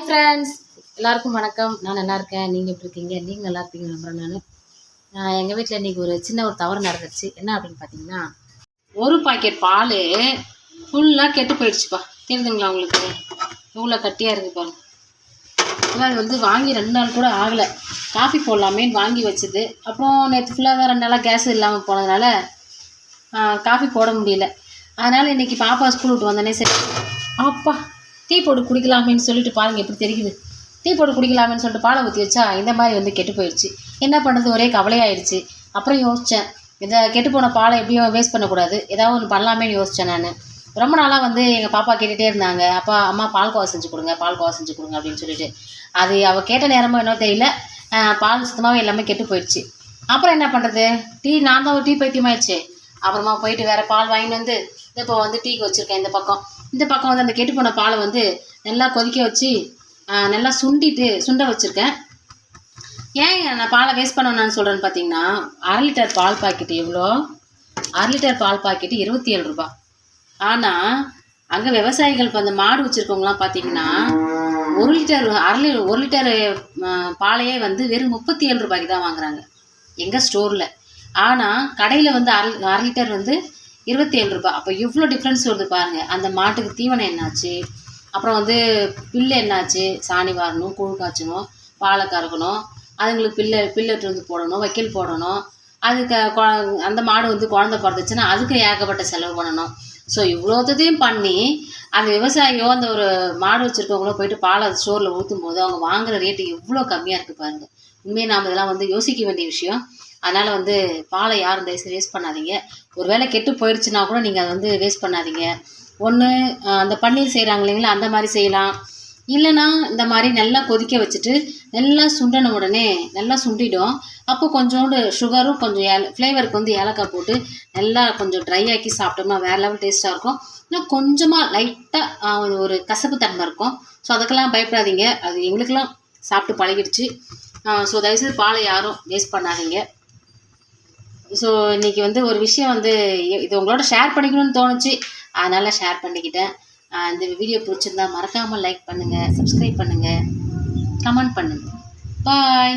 Hi friends, எல்லாருக்கும் வணக்கம். நான் நல்லா இருக்கேன். நீங்கள் எப்படி இருக்கீங்க? நீங்கள் நல்லா இருப்பீங்க நம்புறேன். நான் எங்கள் வீட்டில் இன்றைக்கி ஒரு சின்ன தவறு நடந்துச்சு. என்ன அப்படின்னு பார்த்தீங்கன்னா, ஒரு பாக்கெட் பால் ஃபுல்லாக கெட்டு போயிடுச்சுப்பா. தெரியுதுங்களா உங்களுக்கு? எவ்வளோ கட்டியாக இருக்குது பாருங்க. அது வந்து வாங்கி 2 நாள் கூட ஆகலை. காஃபி போடலாமேன்னு வாங்கி வச்சுது. அப்புறம் நேற்று ஃபுல்லாக தான் 2 நாளாக கேஸ் இல்லாமல் போனதுனால காஃபி போட முடியல. அதனால் இன்றைக்கி பாப்பா ஸ்கூல் விட்டு வந்தோடனே சரி அப்பா டீ போட்டு குடிக்கலாமேன்னு சொல்லிட்டு பாருங்கள் எப்படி தெரியுது. டீ போட்டு குடிக்கலாமேன்னு சொல்லிட்டு பாலை ஊற்றி வச்சா இந்த மாதிரி வந்து கெட்டு போயிடுச்சு. என்ன பண்ணுறது, ஒரே கவலையாயிடுச்சு. அப்புறம் யோசித்தேன், இதை கெட்டு போன பாலை எப்படியும் வேஸ்ட் பண்ணக்கூடாது, ஏதாவது ஒன்று பண்ணலாமேன்னு யோசித்தேன். நான் ரொம்ப நாளாக வந்து எங்கள் பாப்பா கேட்டுகிட்டே இருந்தாங்க, அப்பா அம்மா பால்கோவா செஞ்சு கொடுங்க பால்கோவா செஞ்சு கொடுங்க அப்படின்னு சொல்லிட்டு. அது அவள் கேட்ட நேரமோ என்னோ தெரியல, பால் சுத்தமாகவே எல்லாமே கெட்டு போயிடுச்சு. அப்புறம் என்ன பண்ணுறது, நான் தான் ஒரு டீ பைத்தியமாயிடுச்சு. அப்புறமா போயிட்டு வேறு பால் வாங்கிட்டு வந்து இப்போ வந்து டீக்கு வச்சுருக்கேன். இந்த பக்கம் வந்து அந்த கெட்டு போன பாலை வந்து நல்லா கொதிக்க வச்சு நல்லா சுண்ட வச்சுருக்கேன். ஏன் நான் பாலை வேஸ்ட் பண்ணணும்னு சொல்கிறேன்னு பார்த்தீங்கன்னா, 1/2 லிட்டர் பால் பாக்கெட்டு எவ்வளோ? 1/2 லிட்டர் பால் பாக்கெட்டு 27 ரூபா. ஆனால் அங்கே விவசாயிகள் இப்போ அந்த மாடு வச்சுருக்கவங்களாம் பார்த்தீங்கன்னா 1 லிட்டர் பாலையே வந்து வெறும் 37 ரூபாய்க்கு தான் வாங்குறாங்க எங்கள் ஸ்டோரில். ஆனால் கடையில் வந்து 1/2 லிட்டர் வந்து 27 ரூபா. அப்போ எவ்வளோ டிஃப்ரென்ஸ் வருது பாருங்கள். அந்த மாட்டுக்கு தீவனம் என்னாச்சு, அப்புறம் வந்து பில்லு என்னாச்சு, சாணி வாரணும், கூழ் காய்ச்சணும், பாலை கறக்கணும், அதுங்களுக்கு பில்லட்டு வந்து போடணும், வைக்கல் போடணும், அதுக்கு அந்த மாடு வந்து குழந்தை பிறந்துச்சுன்னா அதுக்கு ஏகப்பட்ட செலவு பண்ணணும். ஸோ இவ்வளோத்தையும் பண்ணி அந்த விவசாயியோ அந்த ஒரு மாடு வச்சுருக்கவங்களோ போயிட்டு பாலை ஸ்டோரில் ஊற்றும் போது அவங்க வாங்குகிற ரேட்டு எவ்வளோ கம்மியாக இருக்குது பாருங்கள். உண்மையை நாம் இதெல்லாம் வந்து யோசிக்க வேண்டிய விஷயம். அதனால் வந்து பாலை யாரும் தயவுசெய்து வேஸ்ட் பண்ணாதீங்க. ஒரு வேளை கெட்டு போயிடுச்சுன்னா கூட நீங்கள் அதை வந்து வேஸ்ட் பண்ணாதீங்க. ஒன்று அந்த பன்னீர் செய்கிறாங்க இல்லைங்களா, அந்த மாதிரி செய்யலாம். இல்லைன்னா இந்த மாதிரி நல்லா கொதிக்க வச்சுட்டு நல்லா சுண்டின உடனே நல்லா சுண்டிடும். அப்போ கொஞ்சோண்டு சுகரும் கொஞ்சம் ஃப்ளேவருக்கு வந்து ஏலக்காய் போட்டு நல்லா கொஞ்சம் ட்ரை ஆக்கி சாப்பிட்டோம்னா வேறு லெவல் டேஸ்ட்டாக இருக்கும். இன்னும் கொஞ்சமாக லைட்டாக ஒரு கசப்பு தன்மை இருக்கும். ஸோ அதுக்கெல்லாம் பயப்படாதீங்க, அது எங்களுக்கெல்லாம் சாப்பிட்டு பழகிடுச்சு. ஸோ தயவுசெய்து பாலை யாரும் வேஸ்ட் பண்ணாதீங்க. ஸோ இன்றைக்கி வந்து ஒரு விஷயம் வந்து இது உங்களோட ஷேர் பண்ணிக்கணும்னு தோணுச்சு, அதனால் ஷேர் பண்ணிக்கிட்டேன். இந்த வீடியோ பிடிச்சிருந்தா மறக்காமல் லைக் பண்ணுங்கள், சப்ஸ்கிரைப் பண்ணுங்கள், கமெண்ட் பண்ணுங்கள். பாய்.